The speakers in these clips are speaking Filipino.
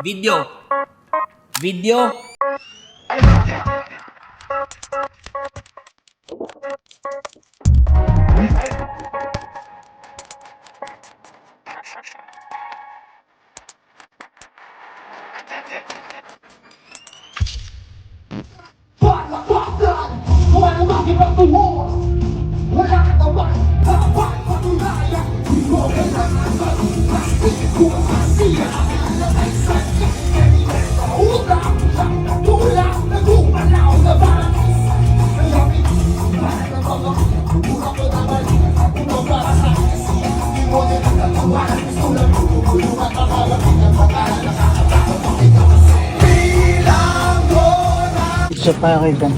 Video. Video. Picture tayo kay Kong.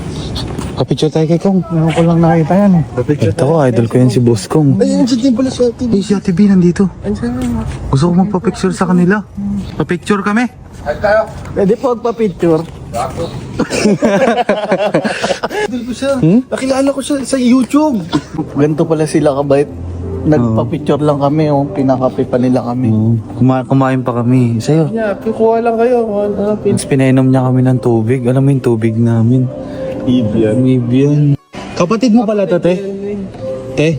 Kapicture tayo kay Kong. Ngayon ko lang nakita yan eh. Ito ko, idol ko yan si Boss Kong. Ay, yan din pala si Ate B. Si Ate B nandito. Gusto ko magpa-picture sa kanila. Pa-picture kami. Pwede po magpa-picture. Idol ko siya. Nakilala ko siya sa YouTube. Ganito pala sila kabait. Nagpa-picture lang kami, pinakape pa nila kami. Kumain pa kami. Sa'yo. Yeah, kukuha lang kayo. Tapos pinainom niya kami ng tubig. Alam mo yung tubig namin. Ibian. Kapatid mo pala to, te? Te?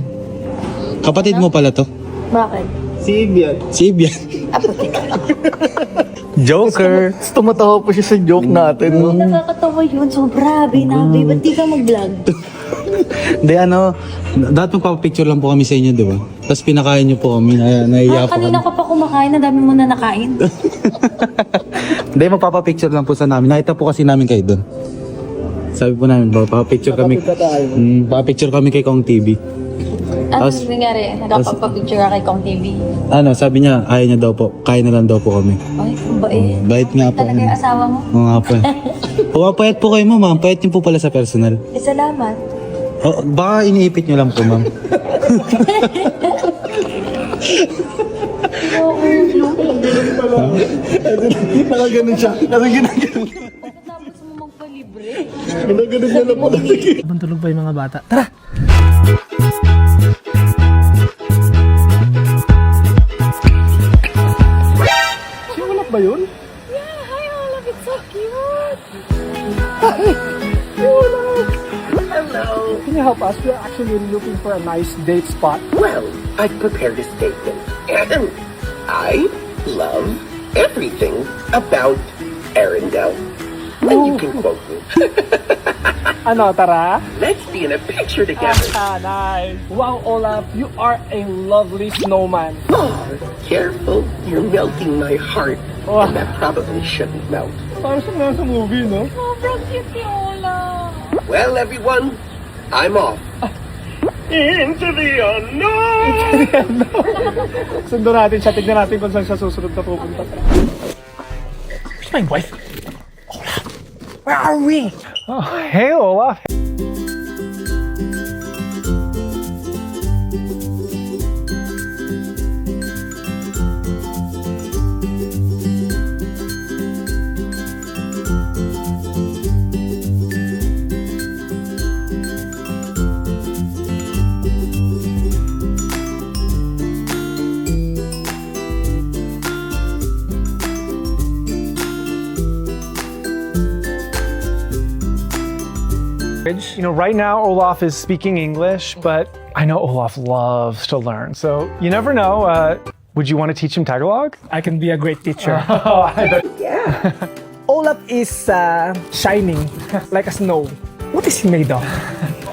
Kapatid mo pala to? Bakit? Si Ibian. Si Ibian. Joker. Tumatawa po siya sa joke natin. No? Nakakatawa yun. Sobra, binabi. Ba't di ka mag-vlog? Hindi, dapat magpapapicture lang po kami sa inyo, di ba? Tapos pinakain niyo po kami, naiiyak po Kanina kami. ko pa kumakain. Ang dami mo na nakain. Hindi, magpapapicture lang po sa namin. Nakita po kasi namin kayo doon. Sabi po namin, papapicture kami. Papapicture kami kay Kong TV. Ano Tapos- nangyari? Nagpapapicture ka kay Kong TV. Sabi niya, ayaw niya daw po. Kaya na lang daw po kami. Ay, ang bait. Bait nga po. Talaga yung asawa mo? Oo nga po. Pumapayat po kayo, ma'am. Ang payat niyo po pala sa personal. Eh, salamat. Oh, baka iniipit niyo lang po, ma'am. Nakaganon siya. Nakaganon. Tapos mo magpalibre. Nakaganon niya lang pala. Habang tulog pa yung mga bata. Tara! Si Olaf ba yun? Yeah, hi Olaf. It's so cute. Hello! Can you help us? We're actually looking for a nice date spot. Well, I've prepared a statement. And I love everything about Arendelle. And you can quote me. Ano, tara? Let's be in a picture together. Nice! Wow, Olaf, you are a lovely snowman. Oh, careful. You're melting my heart. Oh. And that probably shouldn't melt. Parang siya nasa movie, no? Sobrang cute ni Olaf. Well, everyone, I'm off. Into the unknown! Sundo natin siya, tignan natin kung saan siya susunod na pupunta. Where's my wife? Olaf, where are we? Oh, hey Olaf. You know, right now Olaf is speaking English, but I know Olaf loves to learn. So you never know. Would you want to teach him Tagalog? I can be a great teacher. Olaf is shining like a snow. What is he made of?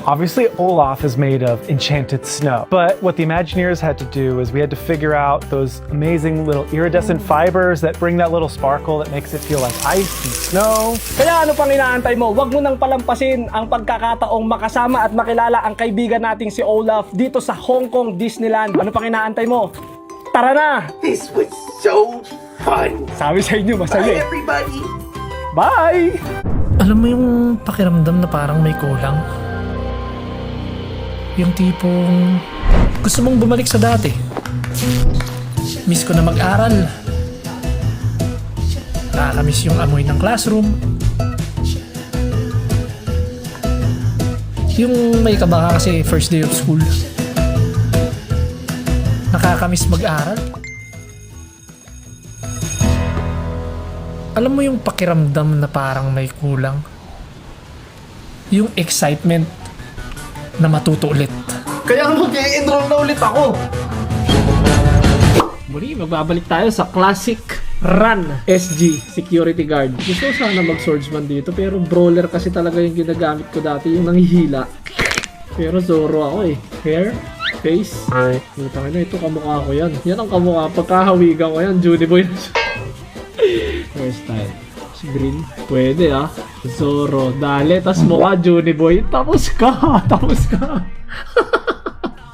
Obviously, Olaf is made of enchanted snow. But what the Imagineers had to do is we had to figure out those amazing little iridescent fibers that bring that little sparkle that makes it feel like ice and snow. Kaya ano pang inaantay mo? Huwag mo nang palampasin ang pagkakataong makasama at makilala ang kaibigan nating si Olaf dito sa Hong Kong Disneyland. Ano pang inaantay mo? Tara na! This was so fun. Sabi sa inyo, Bye, masaya. everybody. Bye! Alam mo yung pakiramdam na parang may kulang? Yung tipong gusto mong bumalik sa dati. Miss ko na mag-aral. Nakakamiss yung amoy ng classroom. Yung may kabaka kasi first day of school. Nakakamiss mag-aral. Alam mo yung pakiramdam na parang may kulang? Yung excitement na matuto ulit. Kaya mag-enroll na ulit ako. Muli, magbabalik tayo sa classic Run SG Security Guard. Gusto ko sana mag-swordsman dito pero brawler kasi talaga yung ginagamit ko dati, yung nanghihila. Pero Zoro ako eh. Hair, face. Putang ina, ito kamukha ko yan. Yan ang kamukha. Pagkahawigan ko yan, Judy Boy. Hairstyle. Si Green. Pwede ah. Zoro. Dale. Tas mukha Judy Boy. Tapos ka. Tapos ka.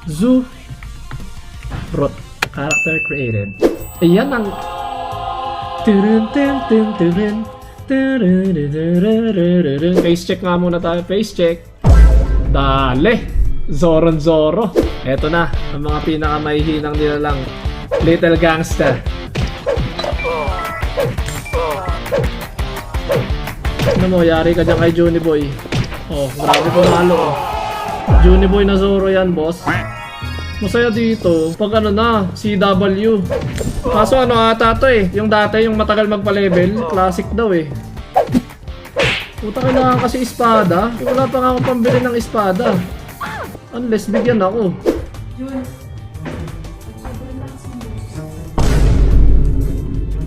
Zoo. Rot. Character created. Ayan ang... Face check nga muna tayo. Face check. Dale. Zoro. Eto na. Ang mga pinakamahihinang nila lang. Little Gangster. Ano mo, yari ka dyan kay Juni Boy. Oh, grabe pumalo oh. Juni Boy na Zoro yan, boss. Masaya dito. Pag ano na, CW. Kaso ano ata to eh. Yung dati, yung matagal magpa-level. Classic daw eh. Puta, kailangan kasi espada. Wala pa nga akong pambili ng espada. Unless bigyan ako.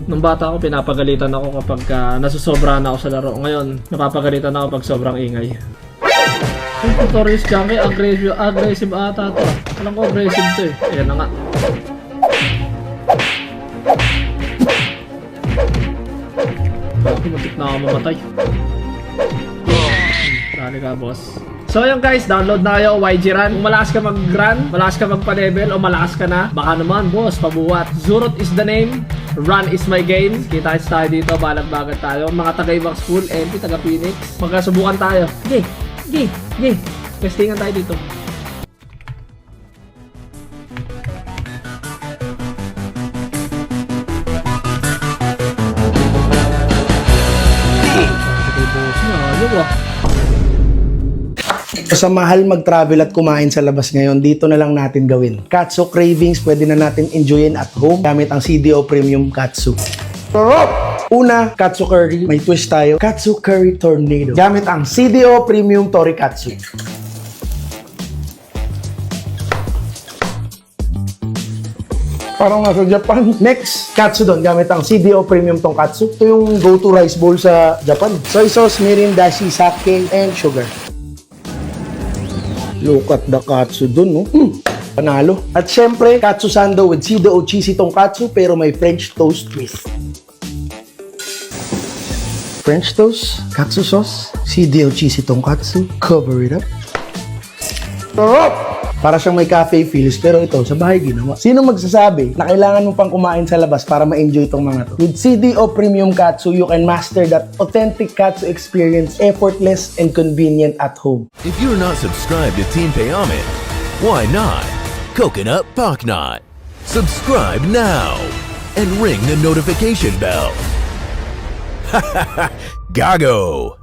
Nung bata ako, pinapagalitan ako kapag nasusobra na ako sa laro. Ngayon, napapagalitan ako pag sobrang ingay. Yung tutorials junkie, aggressive ata to. Alam ko aggressive to eh. Ayan na nga. Bakit matik na ako mamatay? Dali ka, boss. So yun guys, download na kayo YG Run. Kung malakas ka mag-run, malakas ka magpa-level, o malakas ka na, baka naman boss, pabuhat. Zurot is the name, Run is my game. Kita tayo dito, balag-balag tayo. Mga taga-ibang school, MP, taga-Phoenix. Magkasubukan tayo. Sige. Testingan tayo dito. Sa mahal mag-travel at kumain sa labas ngayon, dito na lang natin gawin. Katsu cravings, pwede na natin enjoyin at home gamit ang CDO Premium Katsu. Una, Katsu Curry. May twist tayo. Katsu Curry Tornado. Gamit ang CDO Premium Torikatsu. Parang nasa Japan. Next, katsudon. Gamit ang CDO Premium Tonkatsu. Ito yung go-to rice bowl sa Japan. Soy sauce, mirin, dashi, sake, and sugar. Look at the katsudon, no? Panalo. At syempre, katsu sando with CDO cheesy tonkatsu pero may French toast twist. French toast, katsu sauce, CDO cheesy tonkatsu, cover it up. Sarap! Para siyang may cafe feels, pero ito, sa bahay ginawa. Sino magsasabi na kailangan mo pang kumain sa labas para ma-enjoy itong mga to? With CDO Premium Katsu, you can master that authentic Katsu experience, effortless and convenient at home. If you're not subscribed to Team Payomet, why not? Coconut Pocknot. Subscribe now and ring the notification bell. Gago!